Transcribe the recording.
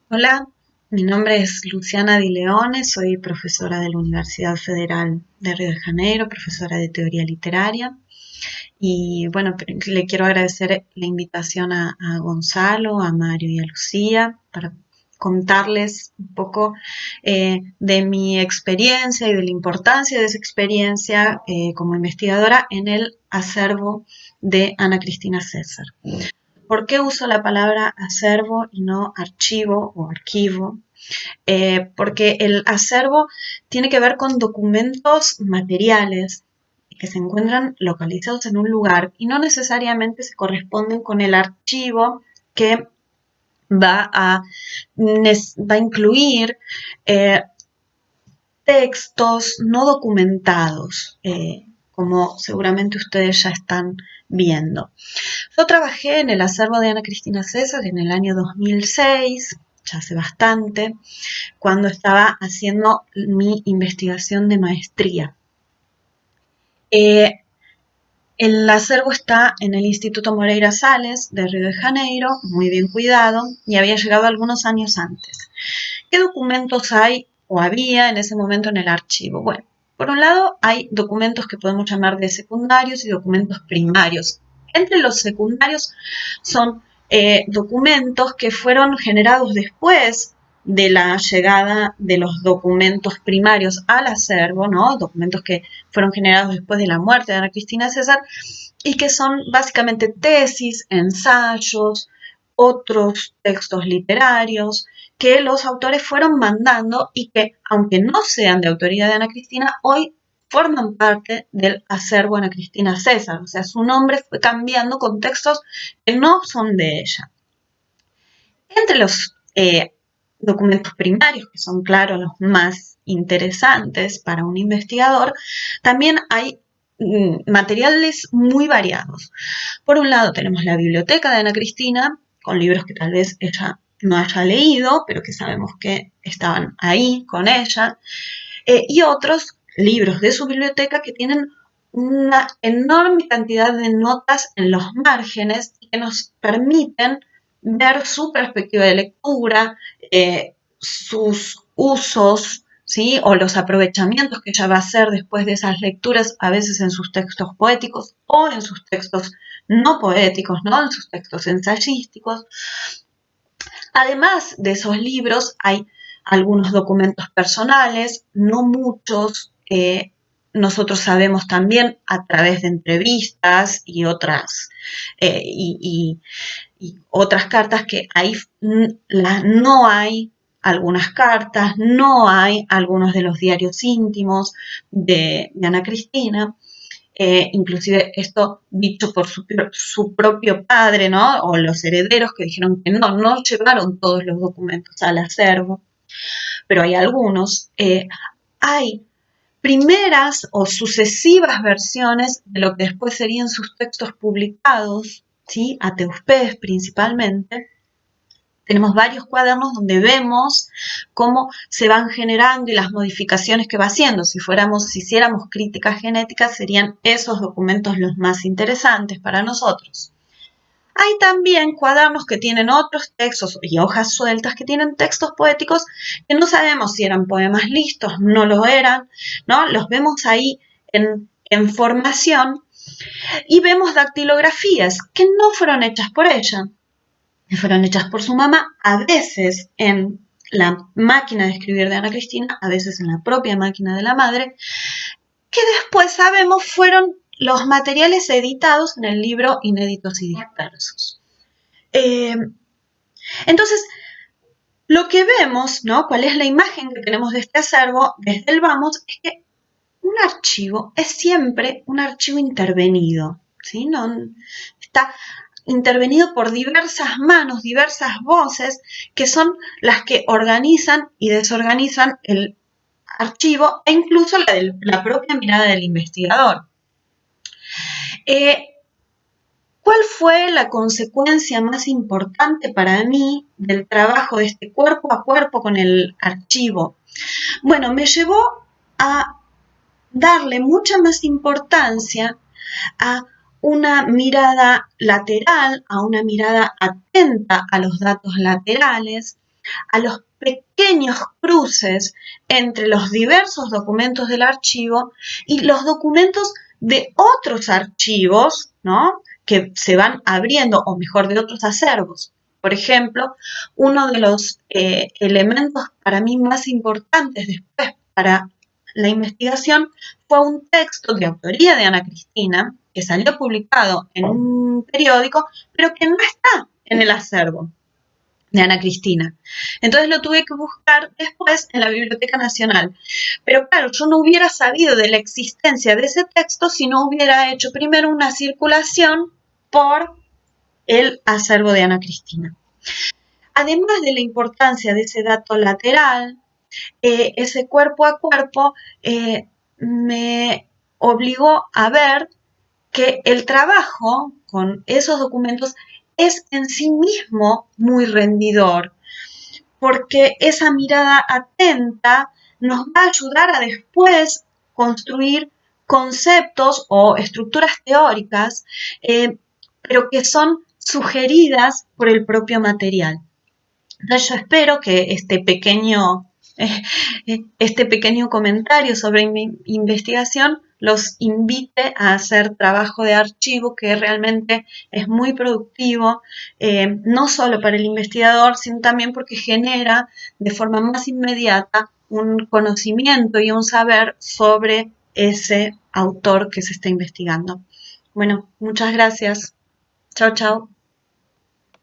Hola, mi nombre es Luciana Di Leone, soy profesora de la Universidad Federal de Río de Janeiro, profesora de teoría literaria. Y bueno, le quiero agradecer la invitación a Gonzalo, a Mario y a Lucía para contarles un poco de mi experiencia y de la importancia de esa experiencia como investigadora en el acervo de Ana Cristina César. ¿Por qué uso la palabra acervo y no archivo o archivo? Porque el acervo tiene que ver con documentos materiales que se encuentran localizados en un lugar y no necesariamente se corresponden con el archivo que va a incluir eh, textos no documentados, como seguramente ustedes ya están viendo. Yo trabajé en el acervo de Ana Cristina César en el año 2006, ya hace bastante, cuando estaba haciendo mi investigación de maestría. Eh, el acervo está en el Instituto Moreira Salles de Río de Janeiro, muy bien cuidado, y había llegado algunos años antes. ¿Qué documentos hay o había en ese momento en el archivo? Bueno, por un lado hay documentos que podemos llamar de secundarios y documentos primarios. Entre los secundarios son documentos que fueron generados después de la llegada de los documentos primarios al acervo, ¿no? Documentos que fueron generados después de la muerte de Ana Cristina César y que son básicamente tesis, ensayos, otros textos literarios que los autores fueron mandando y que, aunque no sean de autoría de Ana Cristina, hoy forman parte del acervo Ana Cristina César. O sea, su nombre fue cambiando con textos que no son de ella. Entre los documentos primarios, que son, claro, los más interesantes para un investigador, también hay materiales muy variados. Por un lado tenemos la biblioteca de Ana Cristina, con libros que tal vez ella no haya leído, pero que sabemos que estaban ahí con ella, y otros libros de su biblioteca que tienen una enorme cantidad de notas en los márgenes y que nos permiten ver su perspectiva de lectura, sus usos, ¿sí? O los aprovechamientos que ella va a hacer después de esas lecturas, a veces en sus textos poéticos o en sus textos no poéticos, ¿no? En sus textos ensayísticos. Además de esos libros, hay algunos documentos personales, no muchos. Nosotros sabemos también a través de entrevistas y otras cartas que ahí no hay algunas cartas, no hay algunos de los diarios íntimos de Ana Cristina. Inclusive esto dicho por su propio padre, ¿no? O los herederos que dijeron que no llevaron todos los documentos al acervo, pero hay algunos. Hay primeras o sucesivas versiones de lo que después serían sus textos publicados, ¿sí? Ateuspés principalmente. Tenemos varios cuadernos donde vemos cómo se van generando y las modificaciones que va haciendo. Si hiciéramos crítica genética, serían esos documentos los más interesantes para nosotros. Hay también cuadernos que tienen otros textos y hojas sueltas que tienen textos poéticos que no sabemos si eran poemas listos, no lo eran, ¿no? Los vemos ahí en formación y vemos dactilografías que no fueron hechas por ella, que fueron hechas por su mamá, a veces en la máquina de escribir de Ana Cristina, a veces en la propia máquina de la madre, que después sabemos fueron los materiales editados en el libro Inéditos y Dispersos. Entonces, lo que vemos, ¿no? ¿Cuál es la imagen que tenemos de este acervo desde el vamos? Es que un archivo es siempre un archivo intervenido, ¿sí? No, está intervenido por diversas manos, diversas voces, que son las que organizan y desorganizan el archivo e incluso la propia mirada del investigador. ¿Cuál fue la consecuencia más importante para mí del trabajo de este cuerpo a cuerpo con el archivo? Bueno, me llevó a darle mucha más importancia a una mirada lateral, a una mirada atenta a los datos laterales, a los pequeños cruces entre los diversos documentos del archivo y los documentos de otros archivos, ¿no? Que se van abriendo, o mejor, de otros acervos. Por ejemplo, uno de los elementos para mí más importantes después para la investigación fue un texto de autoría de Ana Cristina, que salió publicado en un periódico, pero que no está en el acervo de Ana Cristina. Entonces lo tuve que buscar después en la Biblioteca Nacional. Pero claro, yo no hubiera sabido de la existencia de ese texto si no hubiera hecho primero una circulación por el acervo de Ana Cristina. Además de la importancia de ese dato lateral, ese cuerpo a cuerpo me obligó a ver que el trabajo con esos documentos es en sí mismo muy rendidor, porque esa mirada atenta nos va a ayudar a después construir conceptos o estructuras teóricas, pero que son sugeridas por el propio material. Entonces yo espero que este pequeño comentario sobre mi investigación los invite a hacer trabajo de archivo que realmente es muy productivo, no solo para el investigador, sino también porque genera de forma más inmediata un conocimiento y un saber sobre ese autor que se está investigando. Bueno, muchas gracias. Chao, chao.